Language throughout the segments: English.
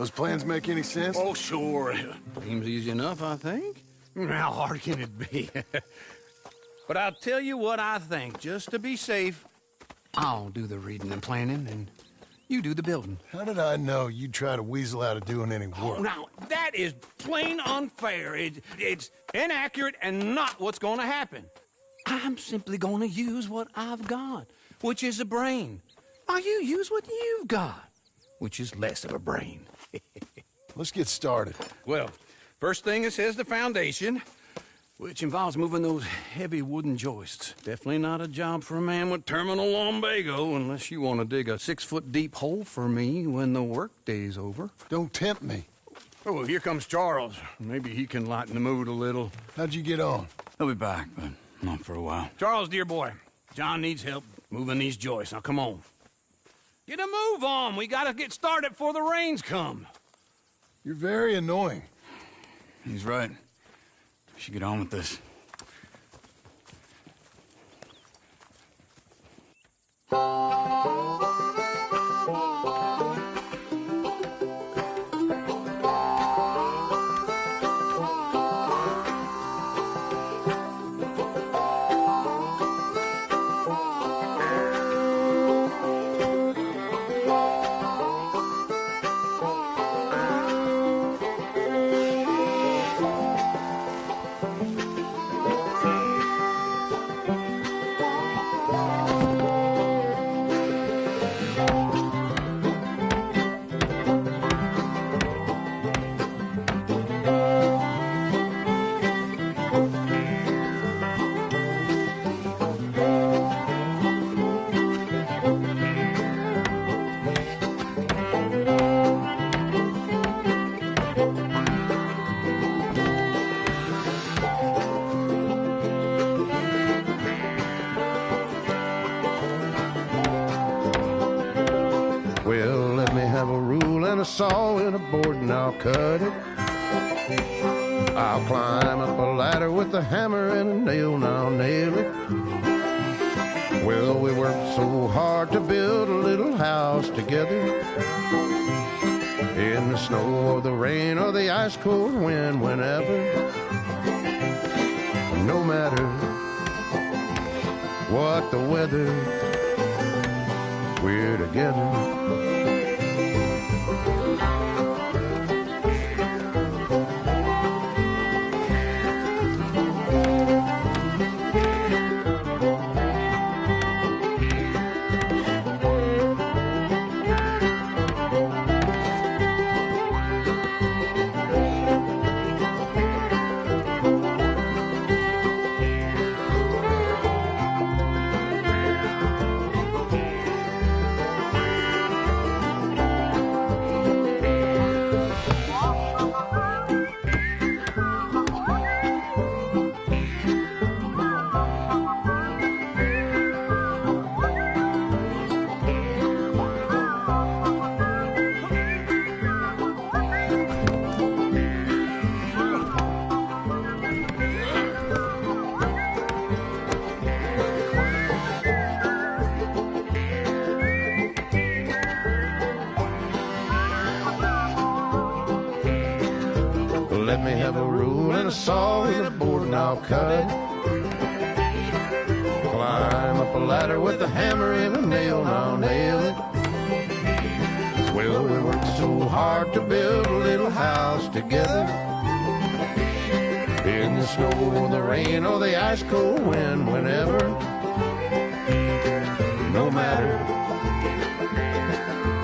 Those plans make any sense? Oh, sure. Seems easy enough, I think. How hard can it be? But I'll tell you what I think. Just to be safe, I'll do the reading and planning, and you do the building. How did I know you'd try to weasel out of doing any Oh, work? now, that is plain unfair. It's inaccurate and not what's going to happen. I'm simply going to use what I've got, which is a brain. While you use what you've got, which is less of a brain. Let's get started. Well, first thing it says the foundation, which involves moving those heavy wooden joists. Definitely not a job for a man with terminal lumbago unless you want to dig a 6-foot deep hole for me when the workday's over. Don't tempt me. Oh, well, here comes Charles. Maybe he can lighten the mood a little. How'd you get on? He'll be back, but not for a while. Charles, dear boy, John needs help moving these joists. Now, come on. Get a move on. We gotta get started before the rains come. You're very annoying. He's right. We should get on with this. Well, let me have a rule and a saw and a board and I'll cut it. I'll climb up a ladder with a hammer and a nail and I'll nail it. Well, we worked so hard to build a little house together. In the snow or the rain or the ice cold wind, whenever. No matter what the weather, we're together. Let me have a rule and a saw and a board and I'll cut it. Climb up a ladder with a hammer and a nail and I'll nail it. Well, we worked so hard to build a little house together. In the snow or the rain or the ice cold wind, whenever. No matter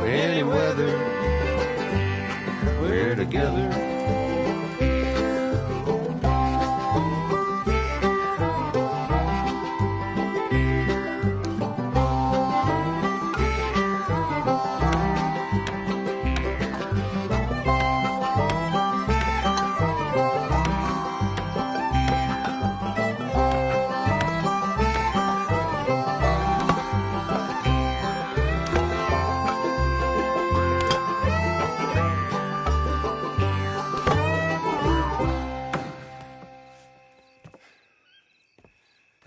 any weather, we're together.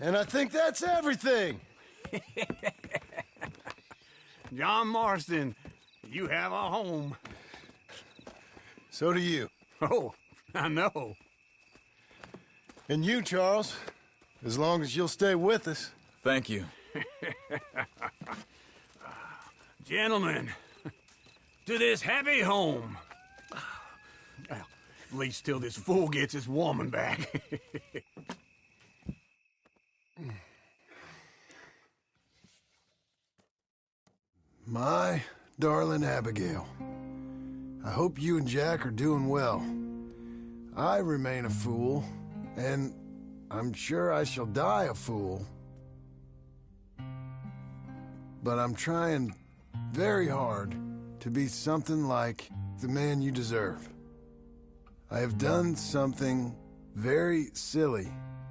And I think that's everything. John Marston, you have a home. So do you. Oh, I know. And you, Charles. As long as you'll stay with us. Thank you. Gentlemen, to this happy home. Well, at least till this fool gets his woman back. My darling Abigail, I hope you and Jack are doing well. I remain a fool, and I'm sure I shall die a fool. But I'm trying very hard to be something like the man you deserve. I have done something very silly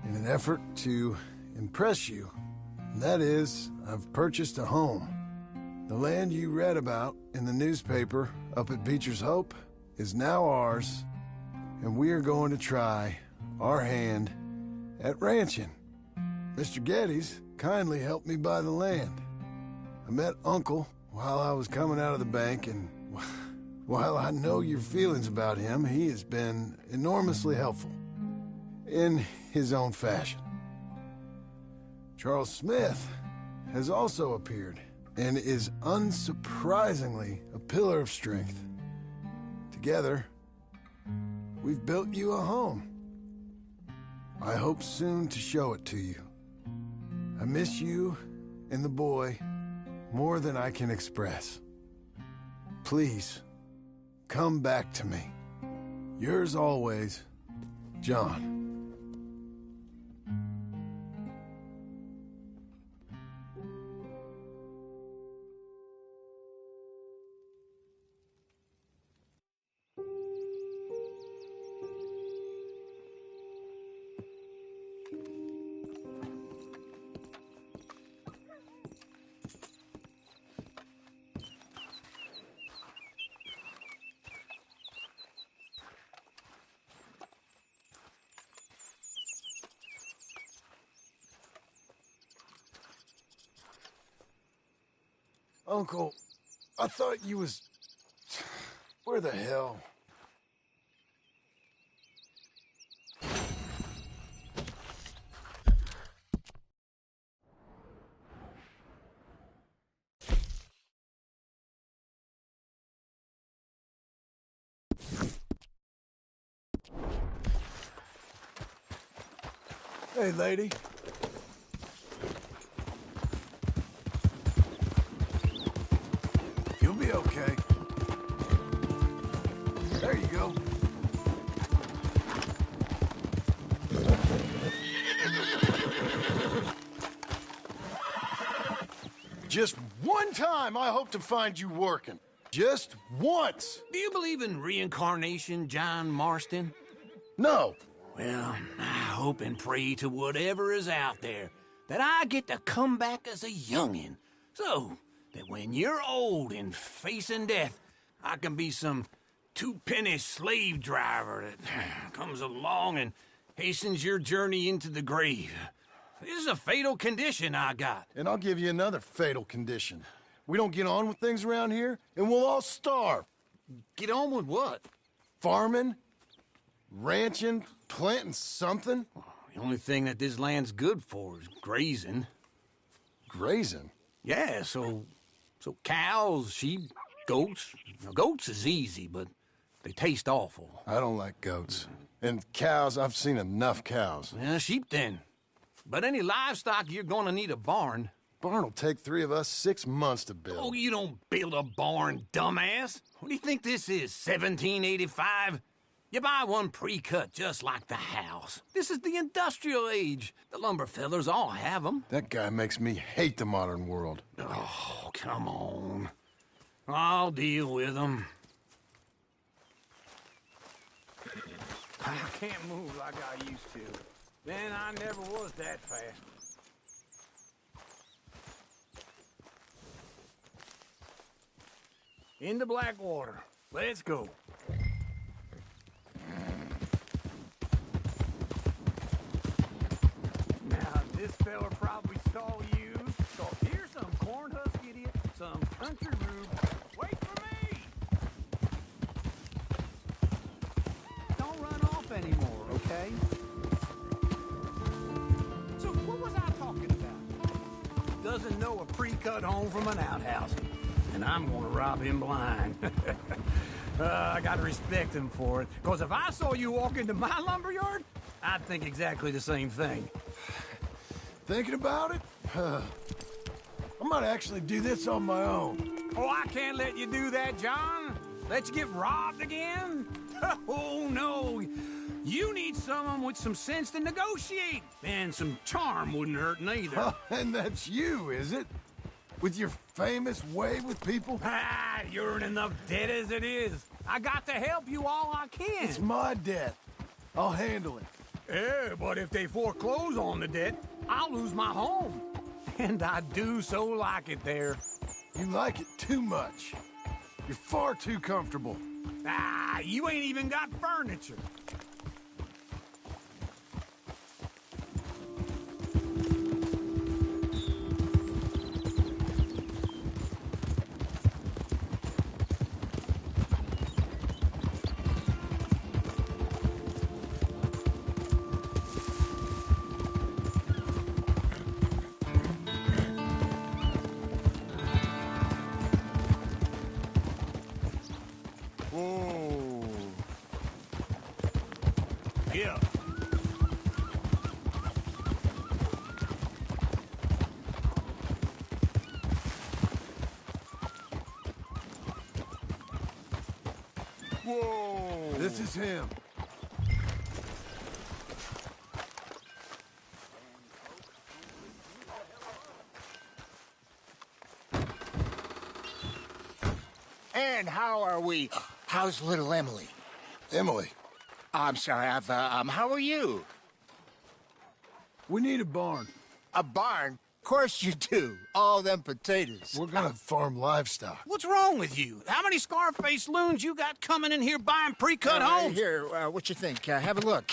in an effort to impress you. And that is, I've purchased a home. The land you read about in the newspaper up at Beecher's Hope is now ours, and we are going to try our hand at ranching. Mr. Geddes kindly helped me buy the land. I met Uncle while I was coming out of the bank, and while I know your feelings about him, he has been enormously helpful in his own fashion. Charles Smith has also appeared and is unsurprisingly a pillar of strength. Together, we've built you a home. I hope soon to show it to you. I miss you and the boy more than I can express. Please, come back to me. Yours always, John. Uncle, I thought you was... Where the hell? Hey, lady. You'll be okay. There you go. Just one time I hope to find you working. Just once. Do you believe in reincarnation, John Marston? No. Well, I hope and pray to whatever is out there that I get to come back as a youngin', so that when you're old and facing death, I can be some two-penny slave driver that comes along and hastens your journey into the grave. This is a fatal condition I got. And I'll give you another fatal condition. We don't get on with things around here, and we'll all starve. Get on with what? Farming, ranching, planting something. The only thing that this land's good for is grazing. Grazing? Yeah, so cows, sheep, goats. Now, goats is easy, but they taste awful. I don't like goats. And cows, I've seen enough cows. Yeah, sheep then. But any livestock, you're gonna need a barn. Barn will take 3 of us 6 months to build. Oh, you don't build a barn, dumbass. What do you think this is, 1785? You buy one pre-cut just like the house. This is the industrial age. The lumber fellers all have them. That guy makes me hate the modern world. Oh, come on. I'll deal with them. I can't move like I used to. Man, I never was that fast. Into Blackwater. Let's go. Now, this fella probably saw you. So here's some corn husk idiot, some country rube. Wait for me! anymore, okay? So what was I talking about? Doesn't know a pre-cut home from an outhouse. And I'm gonna rob him blind. I gotta respect him for it. Because if I saw you walk into my lumberyard, I'd think exactly the same thing. Thinking about it? I might actually do this on my own. Oh, I can't let you do that, John. Let you get robbed again? Oh, no. You need someone with some sense to negotiate. And some charm wouldn't hurt neither. And that's you, is it? With your famous way with people? Ah, you're in enough debt as it is. I got to help you all I can. It's my debt. I'll handle it. Yeah, but if they foreclose on the debt, I'll lose my home. And I do so like it there. You like it too much. You're far too comfortable. Ah, you ain't even got furniture. Whoa. Yeah. Whoa. This is him. And how are we? How's little Emily? Emily, I'm sorry, how are you? we need a barn. A barn? Of course you do. All them potatoes. We're gonna farm livestock. What's wrong with you? How many Scarface loons you got coming in here buying pre-cut homes? Here, what you think? Have a look.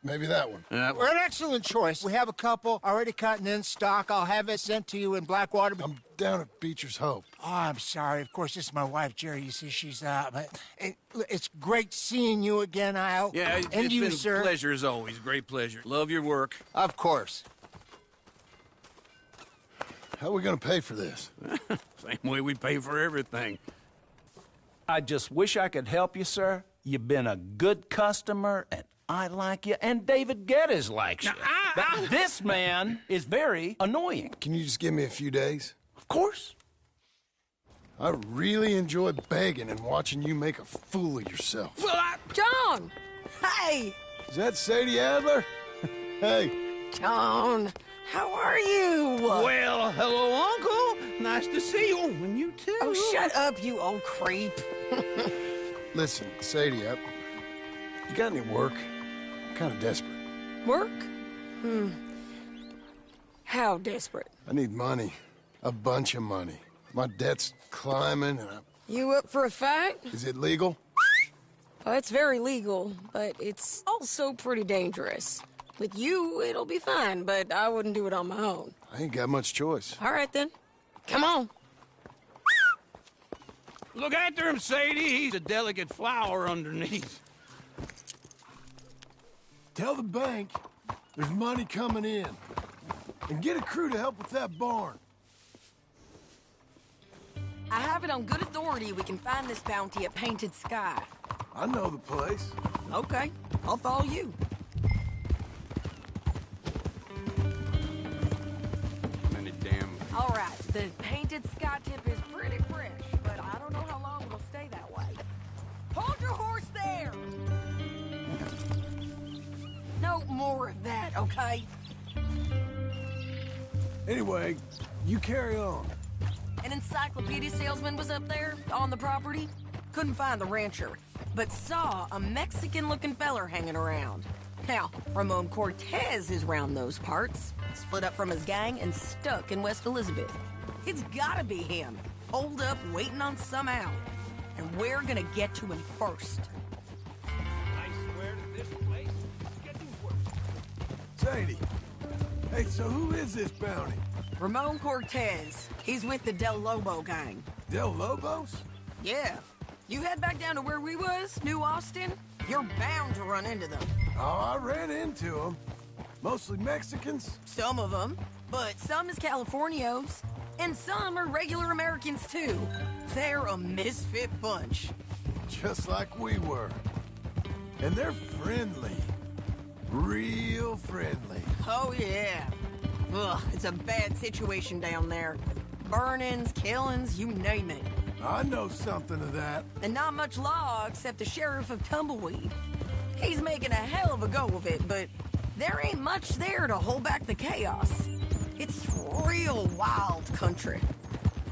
Maybe that one. We're an excellent choice. We have a couple already cut and in stock. I'll have it sent to you in Blackwater. I'm down at Beecher's Hope. Oh, I'm sorry. Of course, this is my wife, Jerry. You see, she's but it's great seeing you again, Al. Yeah, and it's you, been sir. a pleasure as always. Great pleasure. Love your work. Of course. How are we gonna pay for this? Same way we pay for everything. I just wish I could help you, sir. You've been a good customer, and I like you, and David Geddes likes you. But this man is very annoying. Can you just give me a few days? Of course. I really enjoy begging and watching you make a fool of yourself. Well, John! Hey! Is that Sadie Adler? Hey, John, how are you? well, hello, Uncle. Nice to see you. Oh, and you too. Oh, shut up, you old creep. listen, Sadie, you got any work? I'm kind of desperate. Work? How desperate? I need money. A bunch of money. My debt's climbing, and You up for a fight? is it legal? Well, it's very legal, but it's also pretty dangerous. With you, it'll be fine, but I wouldn't do it on my own. I ain't got much choice. All right, then. Come on. Look after him, Sadie. He's a delicate flower underneath. Tell the bank there's money coming in. And get a crew to help with that barn. I have it on good authority we can find this bounty at Painted Sky. I know the place. Okay, I'll follow you. And it damn. All right, the Painted Sky tip is pretty fresh, but I don't know how long it'll stay that way. Hold your horse there! No more of that, okay? Anyway, you carry on. An encyclopedia salesman was up there on the property. Couldn't find the rancher, but saw a Mexican-looking feller hanging around. Now, Ramon Cortez is round those parts, split up from his gang and stuck in West Elizabeth. It's gotta be him, holed up waiting on some out. And we're gonna get to him first. I swear to this place is getting worse. Sadie. Hey, so who is this bounty? Ramon Cortez. He's with the Del Lobo gang. Del Lobos? Yeah, You head back down to where we was, New Austin, you're bound to run into them. Oh, I ran into them. Mostly Mexicans. Some of them, but some is Californios. And some are regular Americans, too. They're a misfit bunch. Just like we were. And they're friendly. Real friendly. Oh, yeah. Ugh, it's a bad situation down there. Burnings, killings, you name it. I know something of that. And not much law except the sheriff of Tumbleweed. He's making a hell of a go of it, but there ain't much there to hold back the chaos. It's real wild country.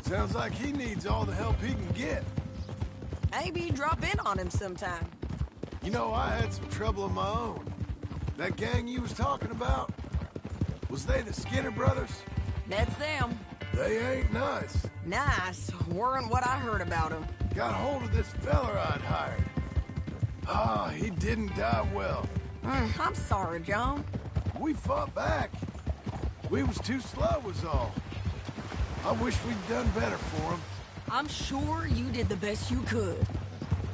Sounds like he needs all the help he can get. Maybe drop in on him sometime. You know, I had some trouble of my own. That gang you was talking about, was they the Skinner brothers? That's them. They ain't nice. Nice. Weren't what I heard about them. Got hold of this feller I'd hired. Ah, he didn't die well. I'm sorry, John. We fought back. We was too slow was all. I wish we'd done better for him. I'm sure you did the best you could.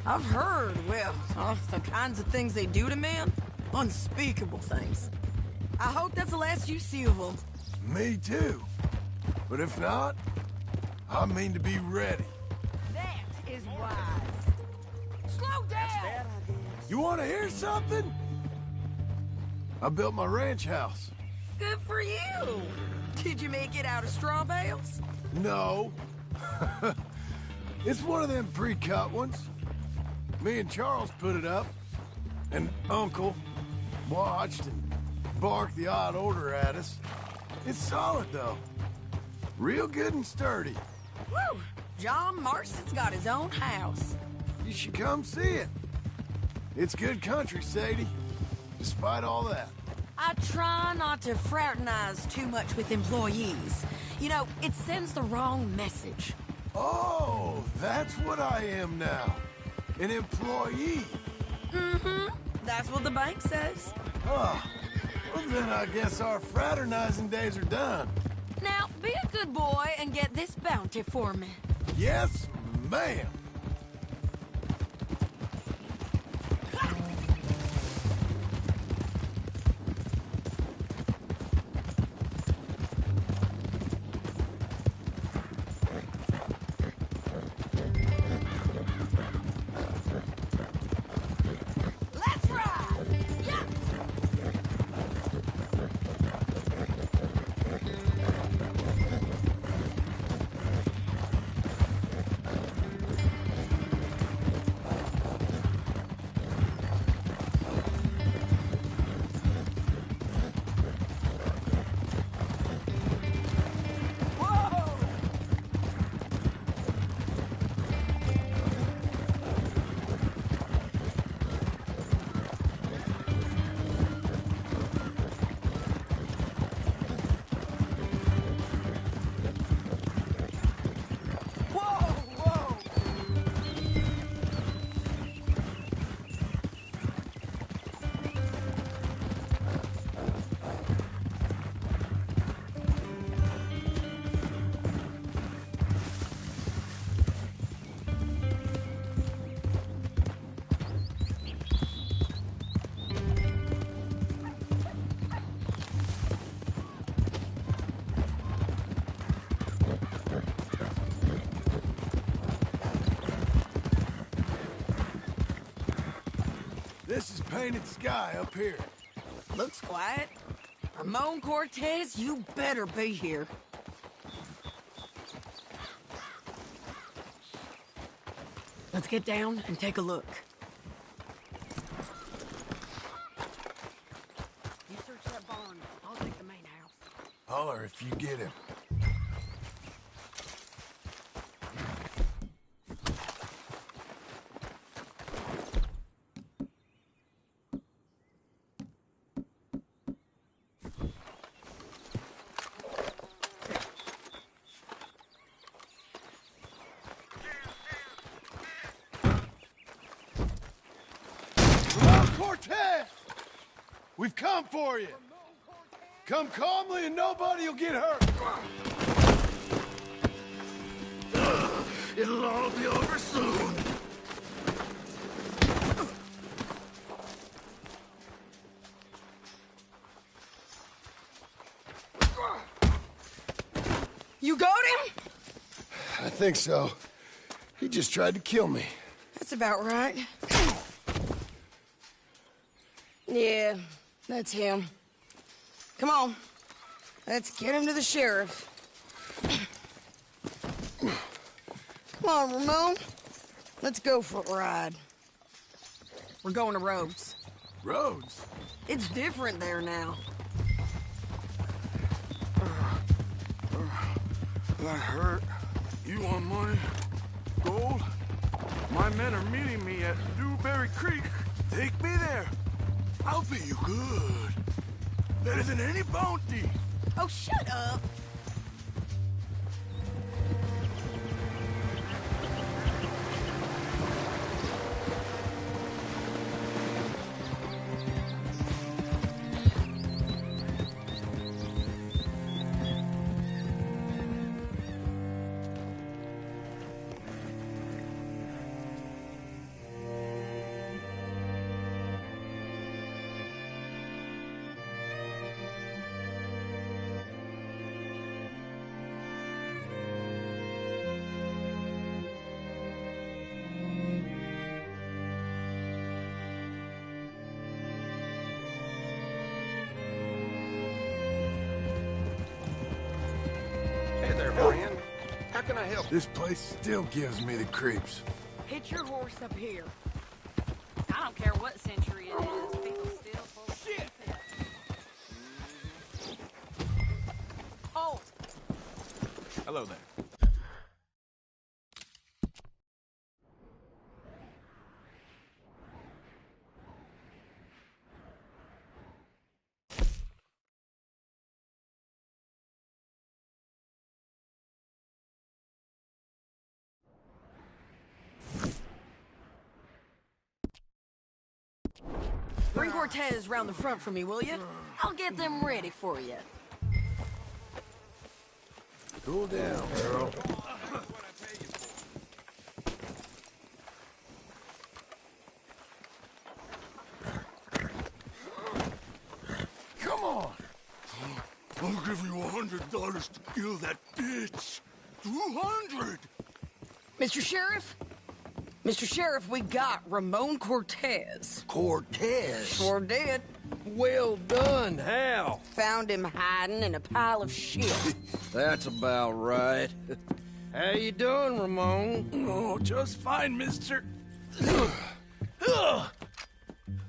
I've heard, well, the kinds of things they do to men. Unspeakable things. I hope that's the last you see of them. Me too. But if not, I mean to be ready. That is wise. Slow down! You want to hear something? I built my ranch house. Good for you. Did you make it out of straw bales? No. It's one of them pre-cut ones. Me and Charles put it up, and Uncle watched and barked the odd order at us. It's solid, though. Real good and sturdy. Woo! John Marston's got his own house. You should come see it. It's good country, Sadie. Despite all that. I try not to fraternize too much with employees. You know, it sends the wrong message. Oh, that's what I am now. An employee. Mm-hmm. That's what the bank says. Oh, well then I guess our fraternizing days are done. Now, be a good boy and get this bounty for me. Yes, ma'am. Let's ride! Yeah! This is painted sky up here. Looks quiet. Ramon Cortez, you better be here. Let's get down and take a look. You search that barn. I'll take the main house. Holler if you get him. Cortez! We've come for you. Come calmly and nobody will get hurt. It'll all be over soon. think so. He just tried to kill me. That's about right. Yeah, that's him. Come on. Let's get him to the sheriff. Come on, Ramon. Let's go for a ride. We're going to Rhodes. Rhodes? It's different there now. That hurt. You want money? Gold? My men are meeting me at Dewberry Creek. Take me there. I'll pay you good. Better than any bounty. Oh, shut up. Hey there, friend. How can I help? This place still gives me the creeps. Hitch your horse up here. I don't care what century it is, people still pull shit. Halt! Hello there. Bring Cortez round the front for me, will you? I'll get them ready for you. Cool down, girl. Come on. I'll give you $100 to kill that bitch. 200. Mr. Sheriff? Mr. Sheriff, we got Ramon Cortez. Cortez? Sure did. Well done, Hal. Found him hiding in a pile of shit. That's about right. How you doing, Ramon? Oh, just fine, mister.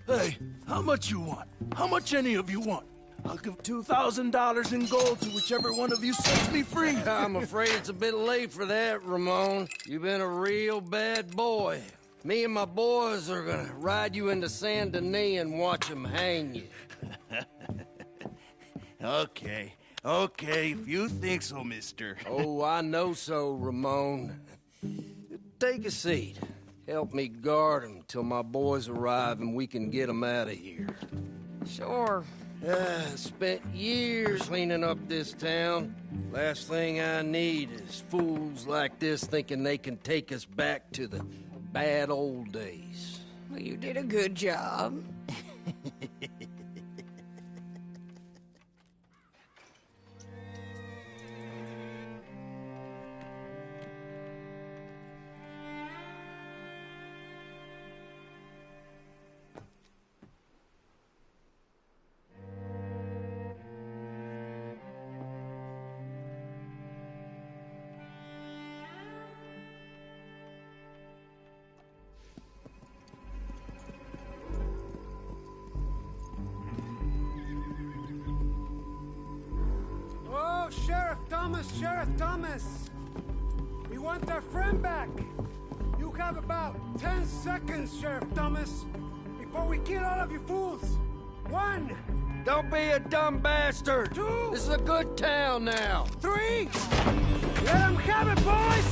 Hey, how much you want? How much any of you want? I'll give $2,000 in gold to whichever one of you sets me free. I'm afraid it's a bit late for that, Ramon. You've been a real bad boy. Me and my boys are gonna ride you into Saint Denis and watch them hang you. Okay, if you think so, mister. Oh, I know so, Ramon. Take a seat. Help me guard them till my boys arrive and we can get them out of here. Sure. Spent years cleaning up this town. Last thing I need is fools like this thinking they can take us back to the bad old days. Well, you did a good job. Sheriff Thomas! We want our friend back! You have about 10 seconds, Sheriff Thomas, before we kill all of you fools! 1! Don't be a dumb bastard! 2! This is a good town now! 3! Let them have it, boys!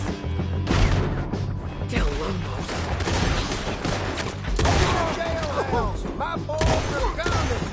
Tell Lumos. Jailhouse! My boys are coming!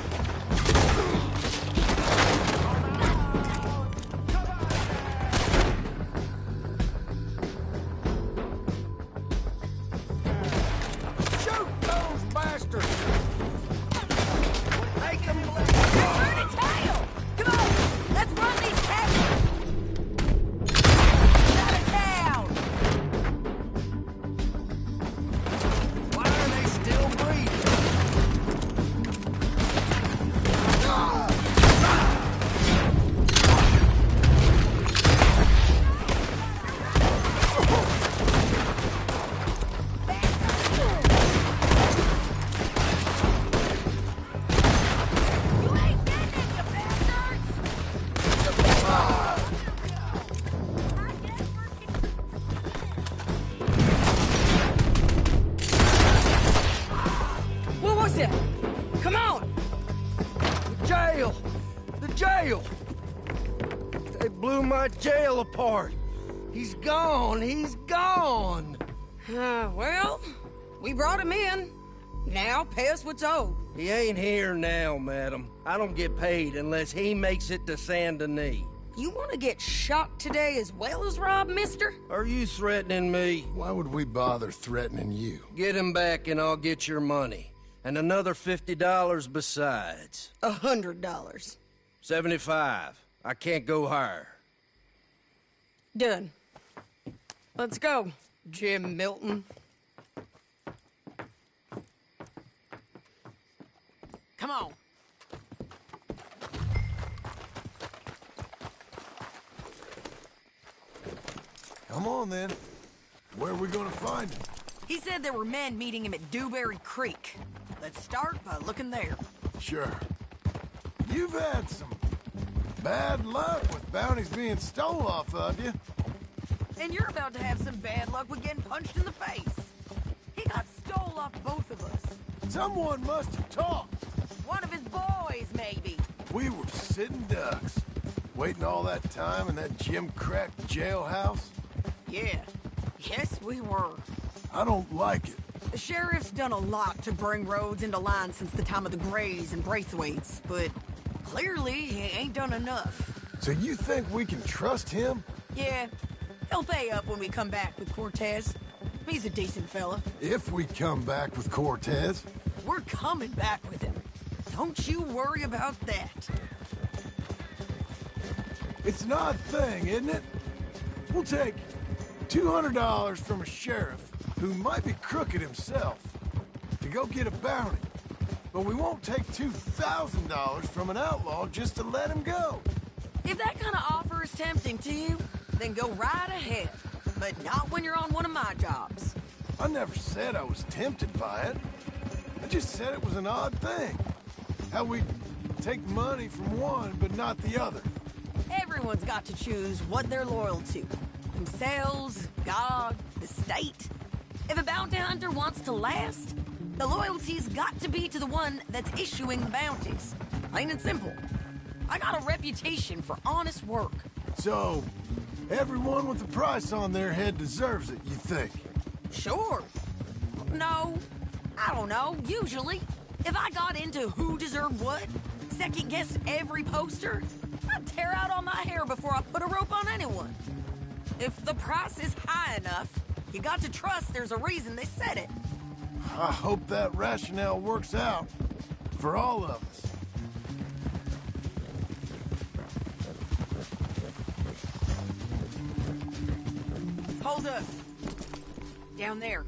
my jail apart. He's gone. He's gone. Well, we brought him in. Now pay us what's owed. He ain't here now, madam. I don't get paid unless he makes it to Saint Denis. You want to get shot today as well as Rob, mister? Are you threatening me? Why would we bother threatening you? Get him back and I'll get your money. And another $50 besides. $100. 75. I can't go higher. Done. Let's go, Jim Milton. Come on. Come on, then. Where are we gonna find him? He said there were men meeting him at Dewberry Creek. Let's start by looking there. Sure. You've had some bad luck with bounties being stole off of you. And you're about to have some bad luck with getting punched in the face. He got stole off both of us. Someone must have talked. One of his boys, maybe. We were sitting ducks, waiting all that time in that gim-crack jailhouse. Yeah. Yes, we were. I don't like it. The sheriff's done a lot to bring roads into line since the time of the Grays and Braithwaites, but clearly he ain't done enough. So you think we can trust him? Yeah. He'll pay up when we come back with Cortez. He's a decent fella. If we come back with Cortez. We're coming back with him. Don't you worry about that. It's an odd thing, isn't it? We'll take $200 from a sheriff who might be crooked himself to go get a bounty. But we won't take $2,000 from an outlaw just to let him go. If that kind of offer is tempting to you, then go right ahead. But not when you're on one of my jobs. I never said I was tempted by it. I just said it was an odd thing. How we take money from one but not the other. Everyone's got to choose what they're loyal to. Themselves, God, the state. If a bounty hunter wants to last, the loyalty's got to be to the one that's issuing the bounties. Plain and simple. I got a reputation for honest work. So, everyone with a price on their head deserves it, you think? Sure. No, I don't know, usually. If I got into who deserved what, second-guessed every poster, I'd tear out all my hair before I put a rope on anyone. If the price is high enough, you got to trust there's a reason they said it. I hope that rationale works out for all of us. Hold up. Down there.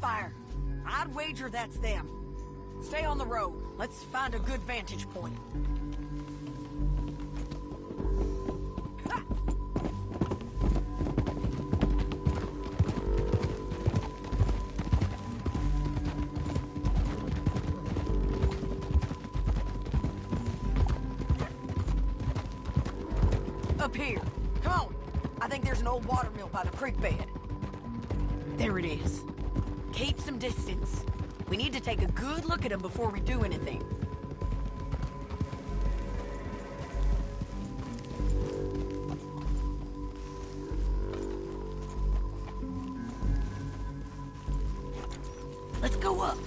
Fire. I'd wager that's them. Stay on the road. Let's find a good vantage point. Ha! Up here. Come on. I think there's an old water mill by the creek bed. There it is. Keep some distance. We need to take a good look at him before we do anything. Let's go up.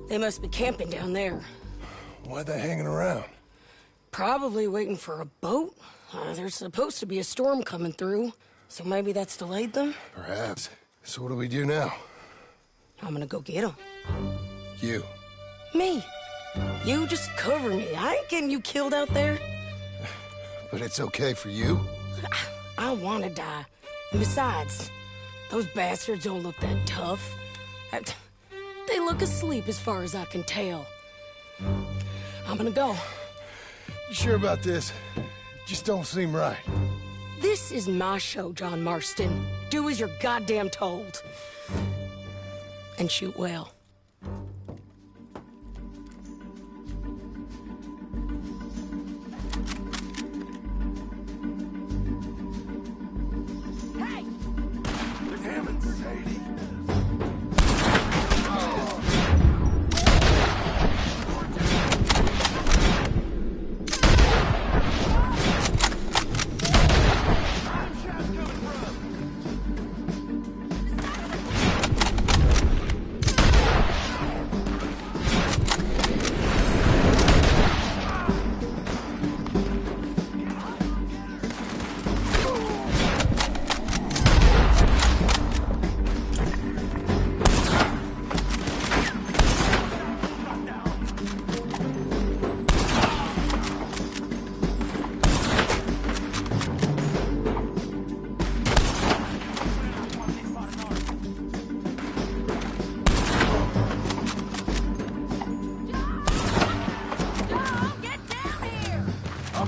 They must be camping down there. Why are they hanging around? Probably waiting for a boat. There's supposed to be a storm coming through, so maybe that's delayed them? Perhaps. So what do we do now? I'm gonna go get them. You. Me. You just cover me. I ain't getting you killed out there. But it's okay for you? I want to die. And besides, those bastards don't look that tough. They look asleep as far as I can tell. I'm gonna go. You sure about this? Just don't seem right. This is my show, John Marston. Do as you're goddamn told. And shoot well. Hey! Damn it, Sadie.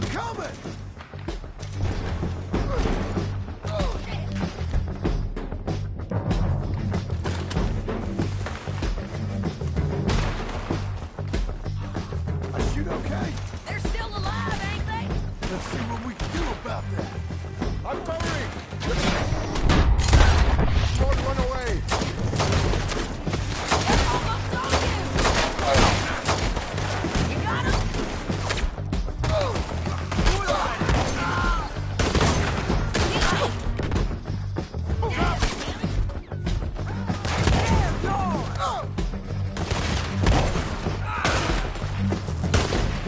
I'm coming! I shoot okay? They're still alive, ain't they? Let's see what we can do about that. I'm covering! Don't run away! They're almost on you! You got him?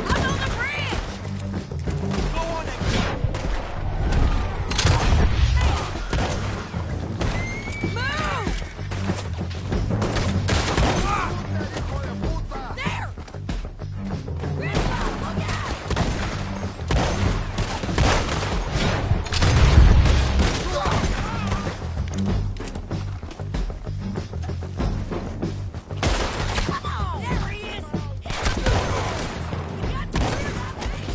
I'm on the bridge! Move! There! Griswold, look out! Come on! There he is! You got to clear that thing!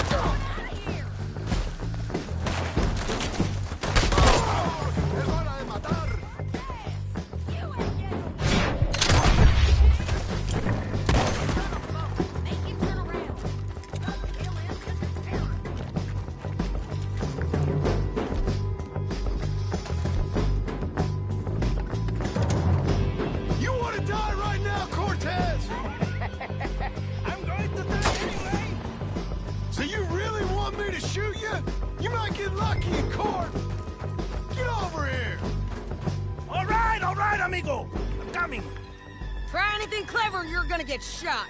Get out of here! ¡Es hora de matar! You ain't getting Make him turn around. Kill him just as terror. You want to die right now, Cortez? I'm going to die anyway! So you really want me to shoot you? You might get lucky in court. Get over here. All right, amigo. I'm coming. Try anything clever, you're gonna get shot.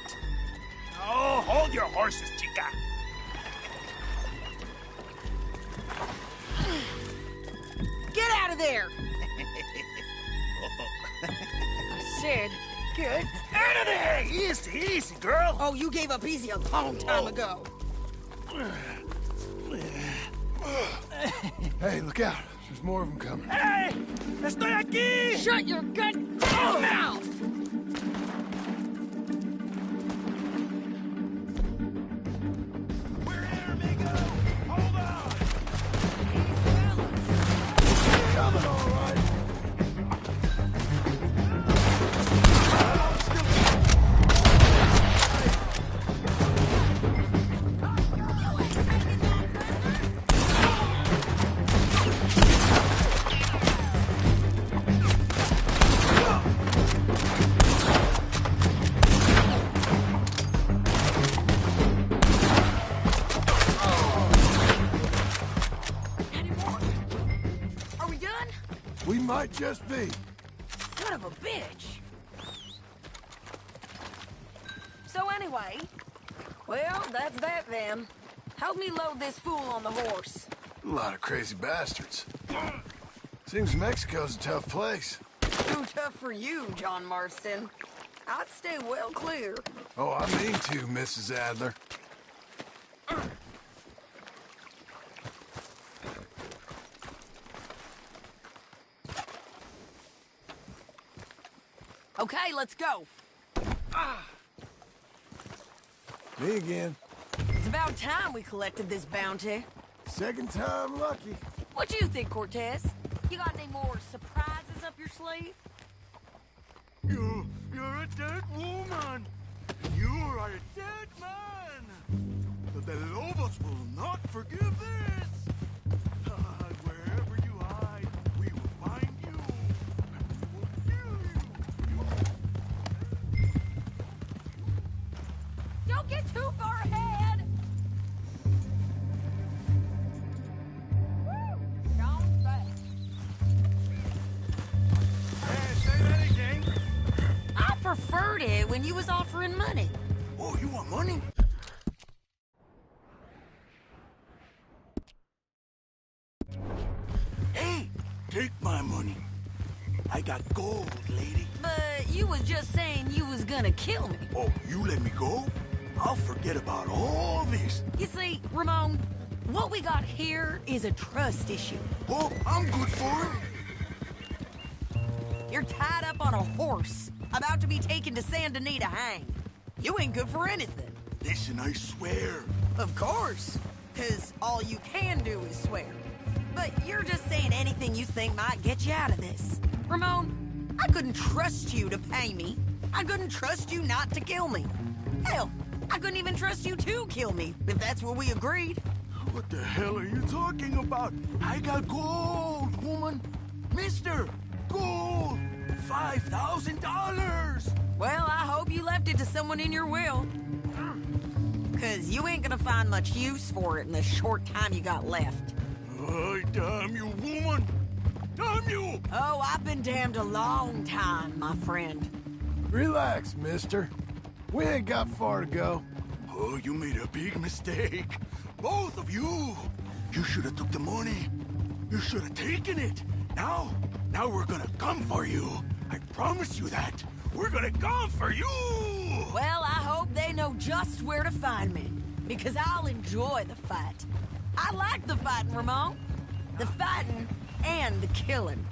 Oh, hold your horses, chica. Get out of there! I said, get out of there! Easy, easy, girl. Oh, you gave up easy a long time ago. Hey, look out. There's more of them coming. Hey, estoy aquí. Shut your goddamn mouth! We're here, amigo. Hold on. Coming, all right. Any more? Are we done? We might just be. Son of a bitch. So anyway, well, that's that then. Help me load this fool on the horse. A lot of crazy bastards. Seems Mexico's a tough place. Too tough for you, John Marston. I'd stay well clear. Oh, I mean to, Mrs. Adler. Okay, let's go. Me again. It's about time we collected this bounty. Second time lucky. What do you think, Cortez? You got any more surprises up your sleeve? You're a dead woman. You are a dead man. The Lobos will not forgive this. Wherever you hide, we will find you. And we will kill you. Don't get too far ahead! Woo! Gone fast. Hey, say that again. I preferred it when you was offering money. Oh, you want money? Hey, take my money. I got gold, lady. But you was just saying you was gonna kill me. Oh, you let me go? I'll forget about all this. You see, Ramon, what we got here is a trust issue. Oh, I'm good for it. You're tied up on a horse, about to be taken to Saint Denis to hang. You ain't good for anything. Listen, I swear. Of course, because all you can do is swear. But you're just saying anything you think might get you out of this. Ramon, I couldn't trust you to pay me. I couldn't trust you not to kill me. Hell, I couldn't even trust you to kill me, if that's what we agreed. What the hell are you talking about? I got gold, woman. Mister, gold. $5,000. Well, I hope you left it to someone in your will. Because you ain't gonna find much use for it in the short time you got left. Oh, damn you, woman. Damn you! Oh, I've been damned a long time, my friend. Relax, mister. We ain't got far to go. Oh, you made a big mistake. Both of you. You should have took the money. You should have taken it. Now we're gonna come for you. I promise you that. We're gonna come for you! Well, I hope they know just where to find me. Because I'll enjoy the fight. I like the fighting, Ramon. The fighting and the killing.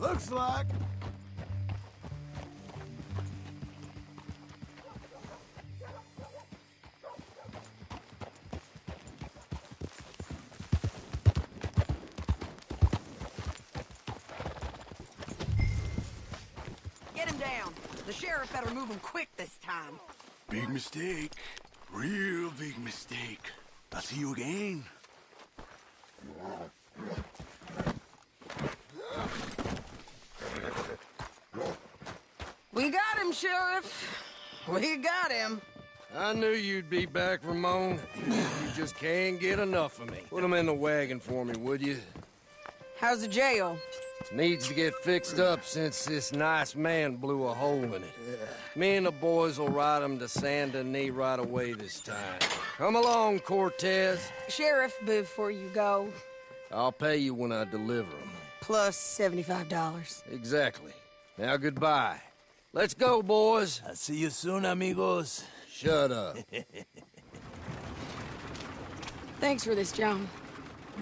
Looks like. Get him down. The sheriff better move him quick this time. Big mistake. Real big mistake. I'll see you again. We got him, Sheriff. We got him. I knew you'd be back, Ramon. You just can't get enough of me. Put him in the wagon for me, would you? How's the jail? Needs to get fixed up since this nice man blew a hole in it. Me and the boys will ride him to Saint Denis right away this time. Come along, Cortez. Sheriff, before you go, I'll pay you when I deliver him. plus $75. Exactly. Now, goodbye. Let's go, boys. I'll see you soon, amigos. Shut up. Thanks for this, John.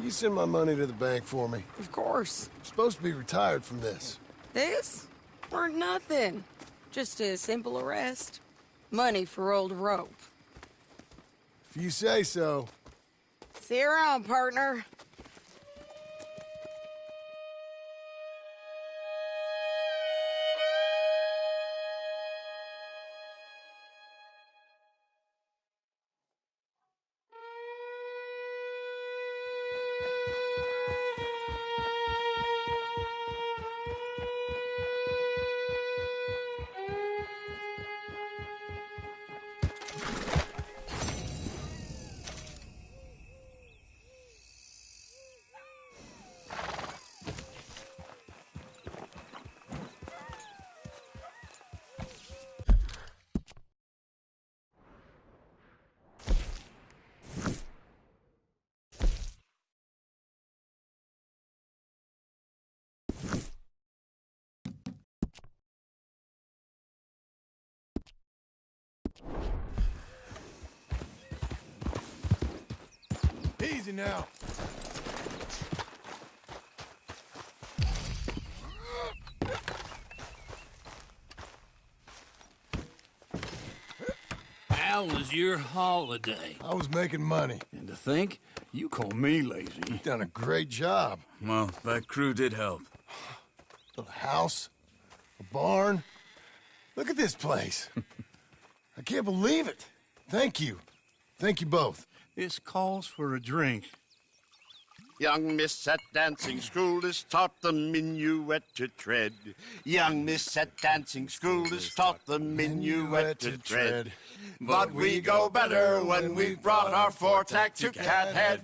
You send my money to the bank for me. Of course. I'm supposed to be retired from this. This? Weren't nothing. Just a simple arrest. Money for old rope. If you say so. See you around, partner. Easy now. How was your holiday? I was making money. And to think, you call me lazy. You've done a great job. Well, that crew did help. Built a house, a barn. Look at this place. I can't believe it. Thank you. Thank you both. This calls for a drink. Young miss at dancing school is taught the minuet to tread. Young miss at dancing school is taught the minuet to tread. But we go better when we've brought our four-tack to Cathead.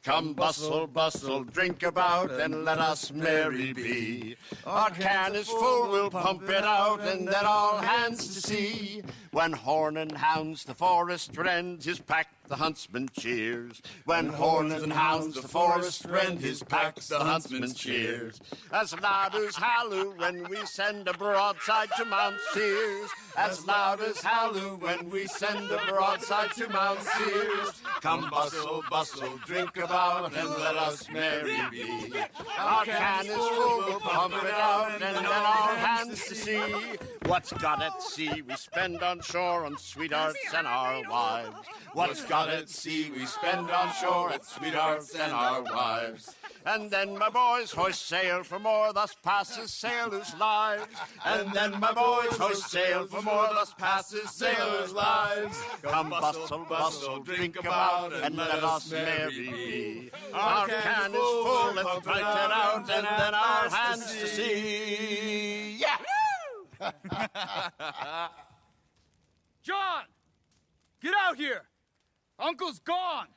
Come bustle, bustle, drink about, and let us merry be. Our can is full, we'll pump it out, and then all hands to sea. When horn and hounds the forest rend, his pack the huntsman cheers. When horn and hounds the forest rend, his pack the huntsman cheers. As loud as halloo when we send a broadside to Mount Sears. As loud as halloo when we send a broadside to Mount Sears. Come bustle, bustle, drink about, and let us merry be. Our can is full, we'll pump it out, and then all hands to sea. What's got at sea we spend on shore on sweethearts and our wives. What's got at sea we spend on shore at sweethearts and our wives. And then my boys hoist sail for more, thus passes sailors' lives. And then my boys hoist sail for more, thus passes sailors' lives. Come bustle, bustle, drink about, and let us merry be. Our can is full, let's fight it out, and then our hands to sea. Yeah! John! Get out here! Uncle's gone!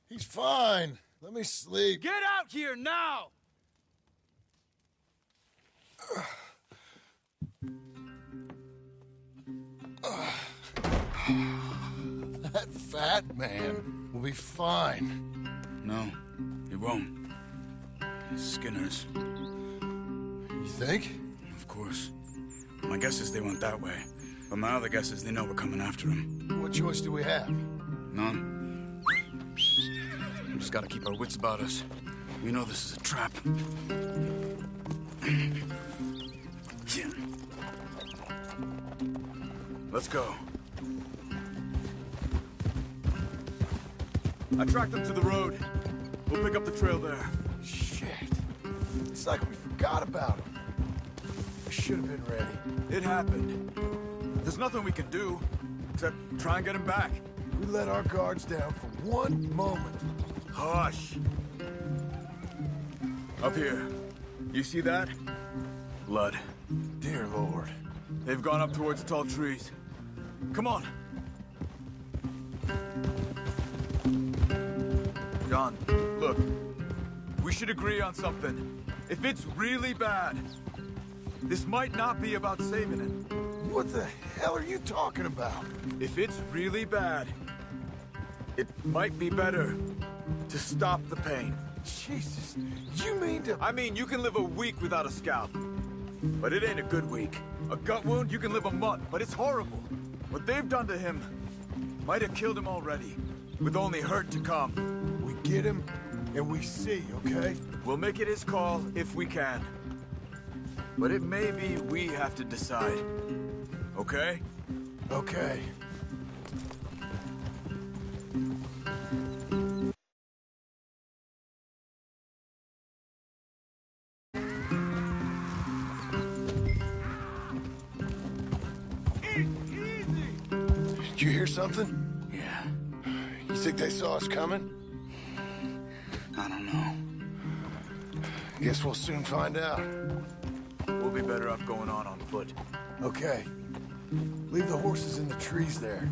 He's fine. Let me sleep. Get out here now! That fat man will be fine. No, he won't. Skinner's. You think? Of course. My guess is they went that way. But my other guess is they know we're coming after him. What choice do we have? None. We just gotta keep our wits about us. We know this is a trap. Let's go. I tracked them to the road. We'll pick up the trail there. Shit. It's like we forgot about him. We should have been ready. It happened. There's nothing we can do, except try and get him back. We let our guards down for one moment. Hush. Up here. You see that? Blood. Dear Lord. They've gone up towards the tall trees. Come on. John, look. We should agree on something. If it's really bad, this might not be about saving him. What the hell are you talking about? If it's really bad, it might be better to stop the pain. Jesus, you mean to... I mean, you can live a week without a scalp, but it ain't a good week. A gut wound, you can live a month, but it's horrible. What they've done to him might have killed him already, with only hurt to come. We get him, and we see, okay? We'll make it his call if we can. But it may be we have to decide. Okay? Okay. Did you hear something? Yeah. You think they saw us coming? I don't know. Guess we'll soon find out. We'll be better off going on foot. Okay. Leave the horses in the trees there.